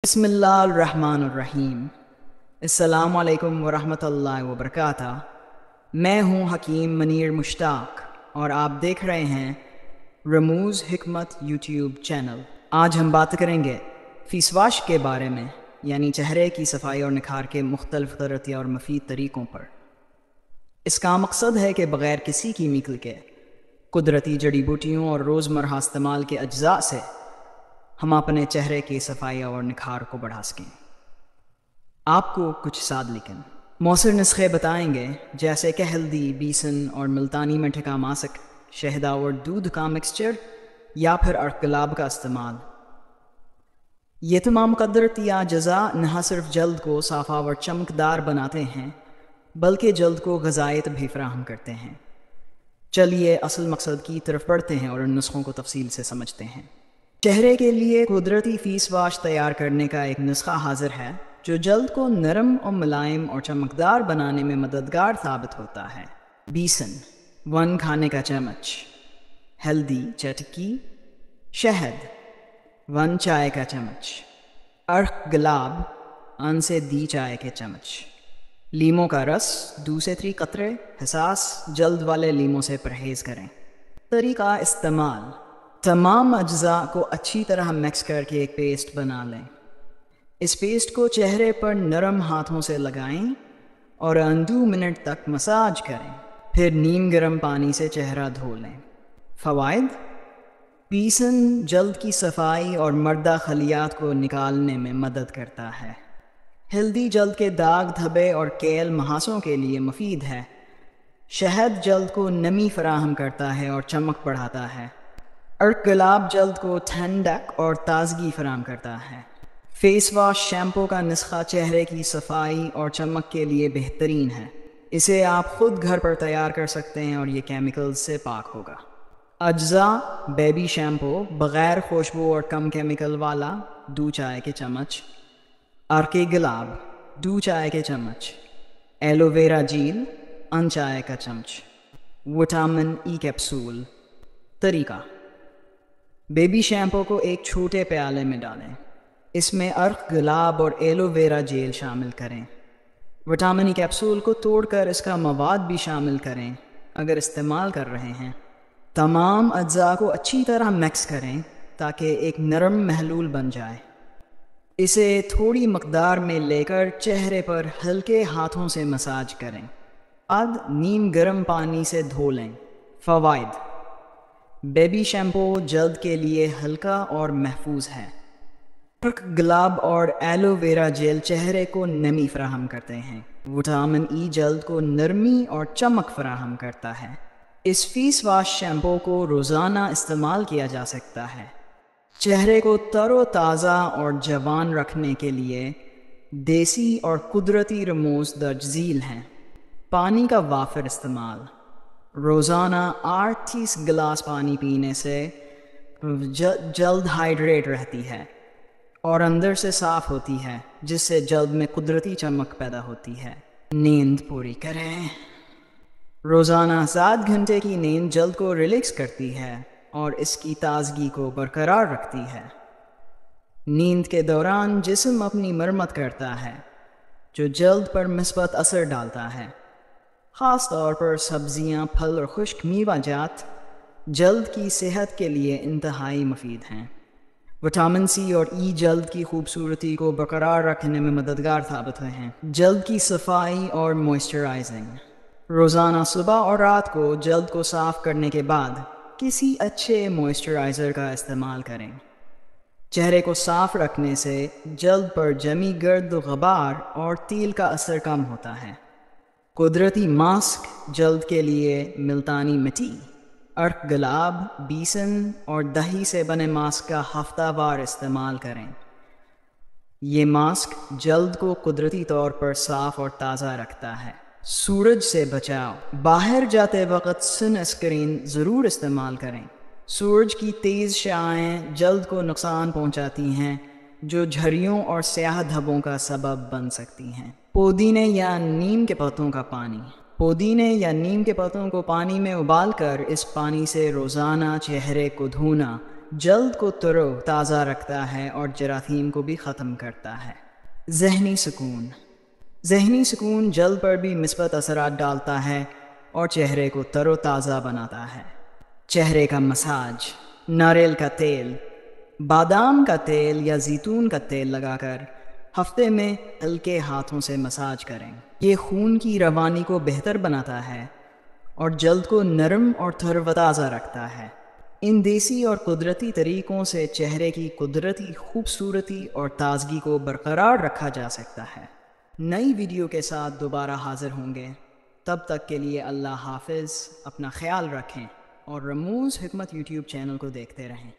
بسم اللہ الرحمن الرحیم۔ السلام علیکم ورحمۃ اللہ وبرکاتہ۔ میں ہوں حکیم منیر مشتاق اور آپ دیکھ رہے ہیں رموز حکمت یوٹیوب چینل۔ آج ہم بات کریں گے فیس واش کے بارے میں، یعنی چہرے کی صفائی اور نکھار کے مختلف قدرتی اور مفید طریقوں پر۔ اس کا مقصد ہے کہ بغیر کسی کیمیکل کے قدرتی جڑی بوٹیوں اور روزمرہ استعمال کے اجزاء سے ہم اپنے چہرے کی صفائی اور نکھار کو بڑھا سکیں۔ آپ کو کچھ سادہ لیکن مؤثر نسخے بتائیں گے، جیسے کہ ہلدی، بیسن اور ملتانی میٹھے کا ماسک، شہد اور دودھ کا مکسچر یا پھر ارک گلاب کا استعمال۔ یہ تمام قدرتی اجزاء نہ صرف جلد کو صاف اور چمکدار بناتے ہیں بلکہ جلد کو غذائیت بھی فراہم کرتے ہیں۔ چلیے اصل مقصد کی طرف بڑھتے ہیں اور ان نسخوں کو تفصیل سے سمجھتے ہیں۔ چہرے کے لیے قدرتی فیس واش تیار کرنے کا ایک نسخہ حاضر ہے جو جلد کو نرم اور ملائم اور چمکدار بنانے میں مددگار ثابت ہوتا ہے۔ بیسن 1 کھانے کا چمچ، ہلدی چٹکی، شہد 1 چائے کا چمچ، ارک گلاب 1 سے 2 چائے کے چمچ، لیموں کا رس 2 سے 3 قطرے۔ حساس جلد والے لیموں سے پرہیز کریں۔ طریقہ استعمال: تمام اجزاء کو اچھی طرح مکس کر کے ایک پیسٹ بنا لیں۔ اس پیسٹ کو چہرے پر نرم ہاتھوں سے لگائیں اور 2 منٹ تک مساج کریں، پھر نیم گرم پانی سے چہرہ دھو لیں۔ فوائد: بیسن جلد کی صفائی اور مردہ خلیات کو نکالنے میں مدد کرتا ہے۔ ہلدی جلد کے داغ دھبے اور کیل مہاسوں کے لیے مفید ہے۔ شہد جلد کو نمی فراہم کرتا ہے اور چمک بڑھاتا ہے۔ ارک گلاب جلد کو ٹھنڈک اور تازگی فراہم کرتا ہے۔ فیس واش شیمپو کا نسخہ چہرے کی صفائی اور چمک کے لیے بہترین ہے۔ اسے آپ خود گھر پر تیار کر سکتے ہیں اور یہ کیمیکل سے پاک ہوگا۔ اجزاء: بیبی شیمپو بغیر خوشبو اور کم کیمیکل والا 2 چائے کے چمچ، ارک گلاب 2 چائے کے چمچ، ایلو ویرا جیل 1 چائے کا چمچ، وٹامن ای کیپسول۔ طریقہ: بیبی شیمپو کو ایک چھوٹے پیالے میں ڈالیں، اس میں ارک گلاب اور ایلو ویرا جیل شامل کریں۔ وٹامن ای کیپسول کو توڑ کر اس کا مواد بھی شامل کریں اگر استعمال کر رہے ہیں۔ تمام اجزاء کو اچھی طرح مکس کریں تاکہ ایک نرم محلول بن جائے۔ اسے تھوڑی مقدار میں لے کر چہرے پر ہلکے ہاتھوں سے مساج کریں، بعد نیم گرم پانی سے دھو لیں۔ فوائد: بیبی شیمپو جلد کے لیے ہلکا اور محفوظ ہے۔ ارک گلاب اور ایلو ویرا جیل چہرے کو نمی فراہم کرتے ہیں۔ وٹامن ای جلد کو نرمی اور چمک فراہم کرتا ہے۔ اس فیس واش شیمپو کو روزانہ استعمال کیا جا سکتا ہے۔ چہرے کو تر و تازہ اور جوان رکھنے کے لیے دیسی اور قدرتی رموز درج ذیل ہیں۔ پانی کا وافر استعمال: روزانہ 38 گلاس پانی پینے سے جلد ہائیڈریٹ رہتی ہے اور اندر سے صاف ہوتی ہے، جس سے جلد میں قدرتی چمک پیدا ہوتی ہے۔ نیند پوری کریں: روزانہ 7 گھنٹے کی نیند جلد کو ریلیکس کرتی ہے اور اس کی تازگی کو برقرار رکھتی ہے۔ نیند کے دوران جسم اپنی مرمت کرتا ہے جو جلد پر مثبت اثر ڈالتا ہے۔ خاص طور پر سبزیاں، پھل اور خشک میوہ جات جلد کی صحت کے لیے انتہائی مفید ہیں۔ وٹامن سی اور ای جلد کی خوبصورتی کو برقرار رکھنے میں مددگار ثابت ہوئے ہیں۔ جلد کی صفائی اور موئسچرائزنگ: روزانہ صبح اور رات کو جلد کو صاف کرنے کے بعد کسی اچھے موئسچرائزر کا استعمال کریں۔ چہرے کو صاف رکھنے سے جلد پر جمی گرد و غبار اور تیل کا اثر کم ہوتا ہے۔ قدرتی ماسک جلد کے لیے ملتانی مٹی، ارک گلاب، بیسن اور دہی سے بنے ماسک کا ہفتہ وار استعمال کریں۔ یہ ماسک جلد کو قدرتی طور پر صاف اور تازہ رکھتا ہے۔ سورج سے بچاؤ: باہر جاتے وقت سن اسکرین ضرور استعمال کریں۔ سورج کی تیز شعاعیں جلد کو نقصان پہنچاتی ہیں جو جھریوں اور سیاہ دھبوں کا سبب بن سکتی ہیں۔ پودینے یا نیم کے پتوں کا پانی: پودینے یا نیم کے پتوں کو پانی میں ابال کر اس پانی سے روزانہ چہرے کو دھونا جلد کو ترو تازہ رکھتا ہے اور جراثیم کو بھی ختم کرتا ہے۔ ذہنی سکون، ذہنی سکون جلد پر بھی مثبت اثرات ڈالتا ہے اور چہرے کو تر و تازہ بناتا ہے۔ چہرے کا مساج، ناریل کا تیل، بادام کا تیل یا زیتون کا تیل لگا کر ہفتے میں ہلکے ہاتھوں سے مساج کریں۔ یہ خون کی روانی کو بہتر بناتا ہے اور جلد کو نرم اور تر و تازہ رکھتا ہے۔ ان دیسی اور قدرتی طریقوں سے چہرے کی قدرتی خوبصورتی اور تازگی کو برقرار رکھا جا سکتا ہے۔ نئی ویڈیو کے ساتھ دوبارہ حاضر ہوں گے، تب تک کے لیے اللہ حافظ، اپنا خیال رکھیں اور رموز حکمت یوٹیوب چینل کو دیکھتے رہیں۔